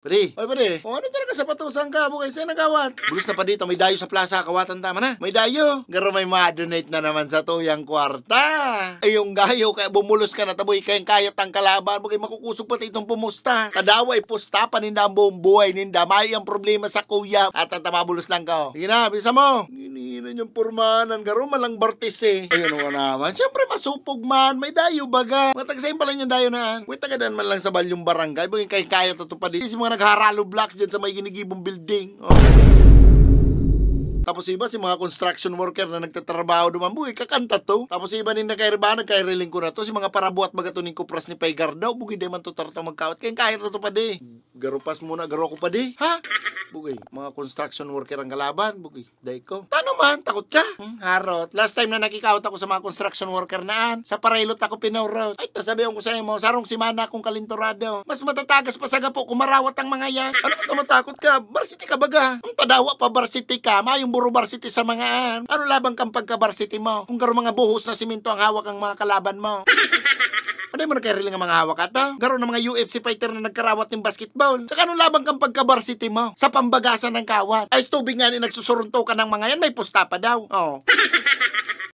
Pare, oy pare, kung ano talaga sa patusan ka, bukay sa'yo nagawat. Bulus na pa dito, may dayo sa plaza, kawatan tama na. May dayo. Garo may ma-donate na naman sa tuyang kwarta. Ay yung gayo, kaya bumulos ka na taboy, kayang kayat ang kalaban, bukay makukusog pati itong pumusta. Kadaway, pusta pa ninda ang buong buhay ninda. May ang problema sa kuya. At ang tamabulos lang ka. Sige na, bisa mo. Iniinan yung purmanan, garo malang bartis eh. Ayun nga naman, siyempre masupog man, may dayo baga. Matagsayin pala yung dayo na. Wait, tagadan man lang sa balyong barangay, bukay kayang kayat ito pa dito. Mga nagharalo blocks dyan sa may ginigibong building. Oh. Tapos iba si mga construction worker na nagtatrabaho dumambuhay, kakanta to. Tapos iba nin nagkairiling ko na to. Si mga parabuat baga to ning kupras ni Paygar daw. Bugay di man to tarta magkawat. Kaya kaya to pa di. Garupas muna, garo ko pa di. Ha? Bugay, mga construction worker ang kalaban. Bugay, day ko. Tano man, takot ka? Harot. Last time na nakikawat ako sa mga construction worker naan, sa Parailot ako pinawrot. Ay, tasabihan ko sa mo, sarong si mana akong kalintorado. Mas matatagas pa sa gapo kung marawat ang mga yan. Ano ka matakot ka? Varsity ka baga? Ang tadawa pa varsity ka, mayong buro varsity sa mga an. Ano labang kang pagka-varsity mo? Kung garo mga buhos na simento ang hawak ang mga kalaban mo. Ano mo nagkariling ang mga hawak ato? Garo ng mga UFC fighter na nagkarawat ng basketball. Saka anong labang kang pagka-varsity mo? Sa pambagasan ng kawat. Ay, tubig nga ni nagsusurunto ka ng mga yan, may pusta pa daw. Oh.